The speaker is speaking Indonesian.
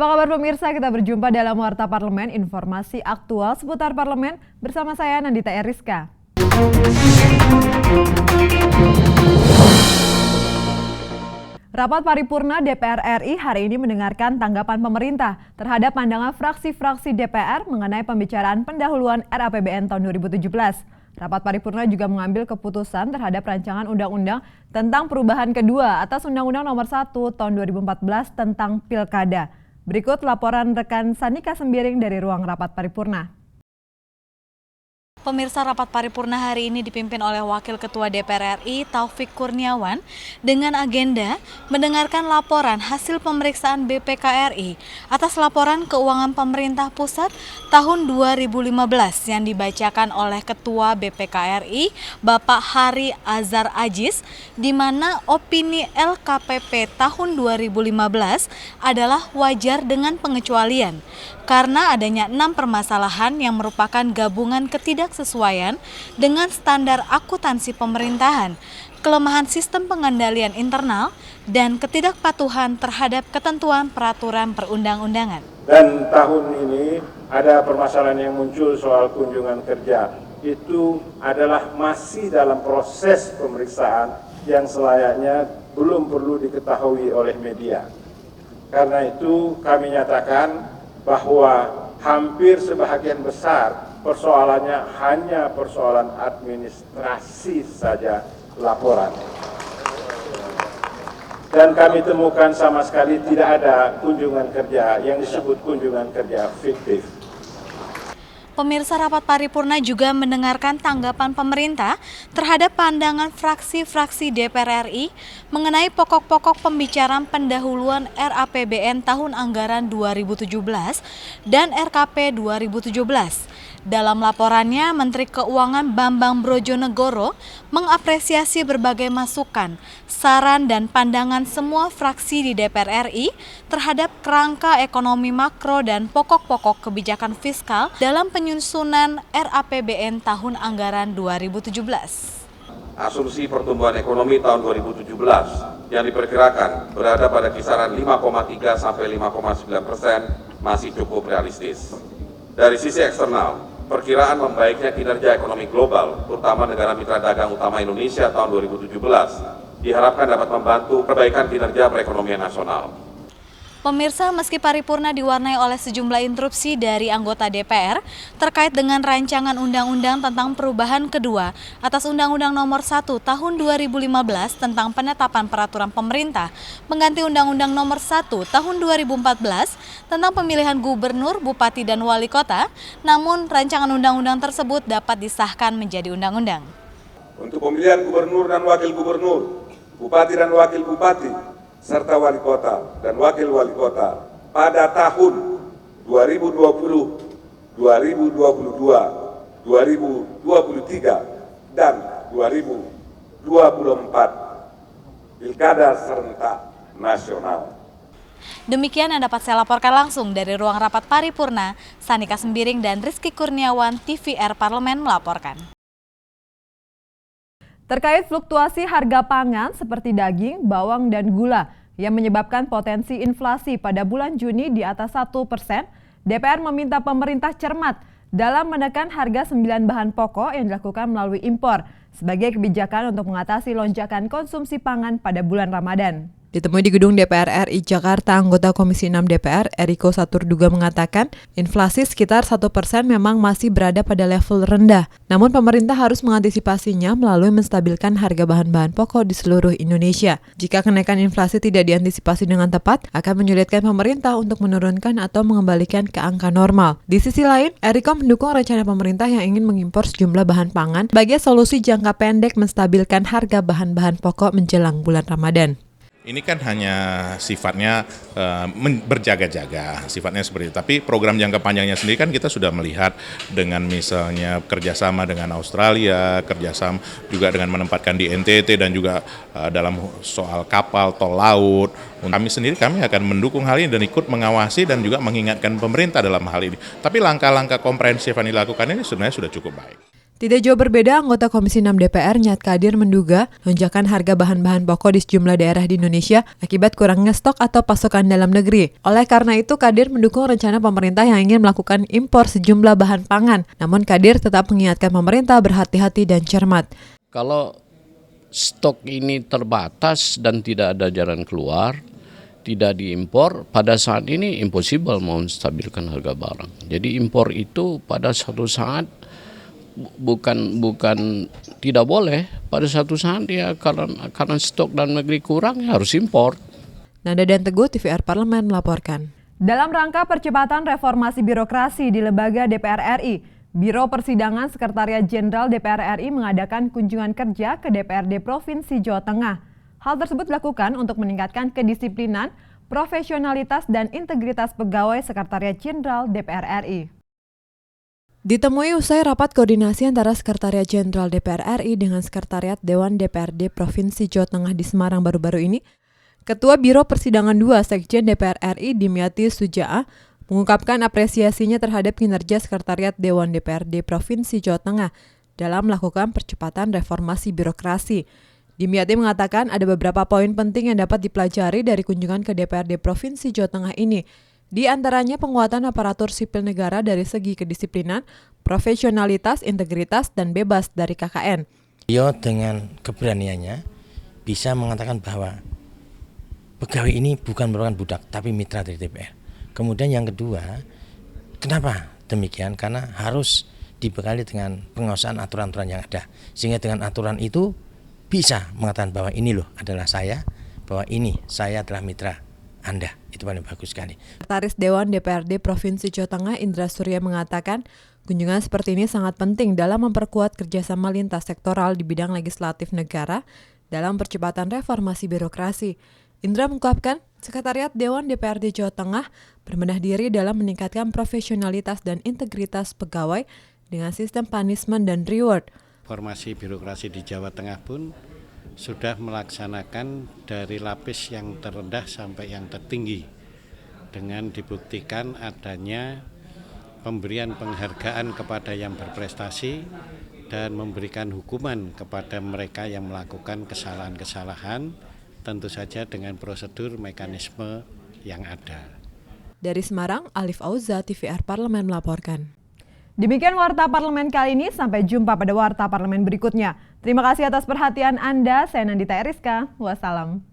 Apa kabar pemirsa? Kita berjumpa dalam Warta Parlemen, informasi aktual seputar parlemen bersama saya Nandita Eriska. Rapat paripurna DPR RI hari ini mendengarkan tanggapan pemerintah terhadap pandangan fraksi-fraksi DPR mengenai pembicaraan pendahuluan RAPBN tahun 2017. Rapat paripurna juga mengambil keputusan terhadap rancangan undang-undang tentang perubahan kedua atas Undang-Undang Nomor 1 Tahun 2014 tentang Pilkada. Berikut laporan rekan Sanika Sembiring dari ruang rapat paripurna. Pemirsa, rapat paripurna hari ini dipimpin oleh Wakil Ketua DPR RI Taufik Kurniawan dengan agenda mendengarkan laporan hasil pemeriksaan BPK RI atas laporan keuangan pemerintah pusat tahun 2015 yang dibacakan oleh Ketua BPK RI Bapak Hari Azhar Aziz, di mana opini LKPP tahun 2015 adalah wajar dengan pengecualian karena adanya 6 permasalahan yang merupakan gabungan ketidaksesuaian dengan standar akuntansi pemerintahan, kelemahan sistem pengendalian internal, dan ketidakpatuhan terhadap ketentuan peraturan perundang-undangan. Dan tahun ini ada permasalahan yang muncul soal kunjungan kerja. Itu adalah masih dalam proses pemeriksaan yang selayaknya belum perlu diketahui oleh media. Karena itu kami nyatakan bahwa hampir sebahagian besar persoalannya hanya persoalan administrasi saja laporan. Dan kami temukan sama sekali tidak ada kunjungan kerja yang disebut kunjungan kerja fiktif. Pemirsa, rapat paripurna juga mendengarkan tanggapan pemerintah terhadap pandangan fraksi-fraksi DPR RI mengenai pokok-pokok pembicaraan pendahuluan RAPBN tahun anggaran 2017 dan RKP 2017. Dalam laporannya, Menteri Keuangan Bambang Brojonegoro mengapresiasi berbagai masukan, saran, dan pandangan semua fraksi di DPR RI terhadap kerangka ekonomi makro dan pokok-pokok kebijakan fiskal dalam penyusunan RAPBN tahun anggaran 2017. Asumsi pertumbuhan ekonomi tahun 2017 yang diperkirakan berada pada kisaran 5,3 sampai 5,9% masih cukup realistis. Dari sisi eksternal, perkiraan membaiknya kinerja ekonomi global, terutama negara mitra dagang utama Indonesia tahun 2017, diharapkan dapat membantu perbaikan kinerja perekonomian nasional. Pemirsa, meski paripurna diwarnai oleh sejumlah interupsi dari anggota DPR terkait dengan rancangan undang-undang tentang perubahan kedua atas Undang-Undang Nomor 1 Tahun 2015 tentang penetapan peraturan pemerintah mengganti Undang-Undang Nomor 1 Tahun 2014 tentang pemilihan gubernur, bupati, dan wali kota, namun rancangan undang-undang tersebut dapat disahkan menjadi undang-undang. Untuk pemilihan gubernur dan wakil gubernur, bupati dan wakil bupati, serta wali kota dan wakil wali kota pada tahun 2020, 2022, 2023, dan 2024 Pilkada serentak nasional. Demikian yang dapat saya laporkan langsung dari ruang rapat paripurna. Sanika Sembiring dan Rizky Kurniawan, TVR Parlemen melaporkan. Terkait fluktuasi harga pangan seperti daging, bawang, dan gula yang menyebabkan potensi inflasi pada bulan Juni di atas 1%, DPR meminta pemerintah cermat dalam menekan harga 9 bahan pokok yang dilakukan melalui impor sebagai kebijakan untuk mengatasi lonjakan konsumsi pangan pada bulan Ramadan. Ditemui di gedung DPR RI Jakarta, anggota Komisi 6 DPR, Eriko Saturduga mengatakan inflasi sekitar 1% memang masih berada pada level rendah. Namun pemerintah harus mengantisipasinya melalui menstabilkan harga bahan-bahan pokok di seluruh Indonesia. Jika kenaikan inflasi tidak diantisipasi dengan tepat, akan menyulitkan pemerintah untuk menurunkan atau mengembalikan ke angka normal. Di sisi lain, Eriko mendukung rencana pemerintah yang ingin mengimpor sejumlah bahan pangan sebagai solusi jangka pendek menstabilkan harga bahan-bahan pokok menjelang bulan Ramadan. Ini kan hanya sifatnya berjaga-jaga, sifatnya seperti itu. Tapi program jangka panjangnya sendiri kan kita sudah melihat dengan misalnya kerjasama dengan Australia, kerjasama juga dengan menempatkan di NTT dan juga dalam soal kapal, tol laut. Kami akan mendukung hal ini dan ikut mengawasi dan juga mengingatkan pemerintah dalam hal ini. Tapi langkah-langkah komprehensif yang dilakukan ini sebenarnya sudah cukup baik. Tidak jauh berbeda, anggota Komisi 6 DPR Nyat Kadir menduga lonjakan harga bahan-bahan pokok di sejumlah daerah di Indonesia akibat kurangnya stok atau pasokan dalam negeri. Oleh karena itu, Kadir mendukung rencana pemerintah yang ingin melakukan impor sejumlah bahan pangan. Namun Kadir tetap mengingatkan pemerintah berhati-hati dan cermat. Kalau stok ini terbatas dan tidak ada jalan keluar, tidak diimpor, pada saat ini impossible mau menstabilkan harga barang. Jadi impor itu pada suatu saat bukan tidak boleh, pada satu saat ya karena stok dalam negeri kurang ya harus impor. Nanda dan Teguh, TVR Parlemen melaporkan. Dalam rangka percepatan reformasi birokrasi di lembaga DPR RI, Biro Persidangan Sekretariat Jenderal DPR RI mengadakan kunjungan kerja ke DPRD Provinsi Jawa Tengah. Hal tersebut dilakukan untuk meningkatkan kedisiplinan, profesionalitas dan integritas pegawai Sekretariat Jenderal DPR RI. Ditemui usai rapat koordinasi antara Sekretariat Jenderal DPR RI dengan Sekretariat Dewan DPRD Provinsi Jawa Tengah di Semarang baru-baru ini, Ketua Biro Persidangan 2 Sekjen DPR RI Dimyati Sujaa mengungkapkan apresiasinya terhadap kinerja Sekretariat Dewan DPRD Provinsi Jawa Tengah dalam melakukan percepatan reformasi birokrasi. Dimyati mengatakan ada beberapa poin penting yang dapat dipelajari dari kunjungan ke DPRD Provinsi Jawa Tengah ini. Di antaranya penguatan aparatur sipil negara dari segi kedisiplinan, profesionalitas, integritas, dan bebas dari KKN. Beliau dengan keberaniannya bisa mengatakan bahwa pegawai ini bukan merupakan budak, tapi mitra dari DPR. Kemudian yang kedua, kenapa demikian? Karena harus dibekali dengan pengawasan aturan-aturan yang ada. Sehingga dengan aturan itu bisa mengatakan bahwa ini loh adalah saya, bahwa ini saya adalah mitra Anda. Itu paling bagus sekali. Sekretaris Dewan DPRD Provinsi Jawa Tengah Indra Surya mengatakan kunjungan seperti ini sangat penting dalam memperkuat kerjasama lintas sektoral di bidang legislatif negara dalam percepatan reformasi birokrasi. Indra mengungkapkan Sekretariat Dewan DPRD Jawa Tengah berbenah diri dalam meningkatkan profesionalitas dan integritas pegawai dengan sistem punishment dan reward. Reformasi birokrasi di Jawa Tengah pun sudah melaksanakan dari lapis yang terendah sampai yang tertinggi dengan dibuktikan adanya pemberian penghargaan kepada yang berprestasi dan memberikan hukuman kepada mereka yang melakukan kesalahan-kesalahan, tentu saja dengan prosedur mekanisme yang ada. Dari Semarang, Alif Auza, TVR Parlemen melaporkan. Demikian Warta Parlemen kali ini, sampai jumpa pada Warta Parlemen berikutnya. Terima kasih atas perhatian Anda, saya Nandita Eriska, wassalam.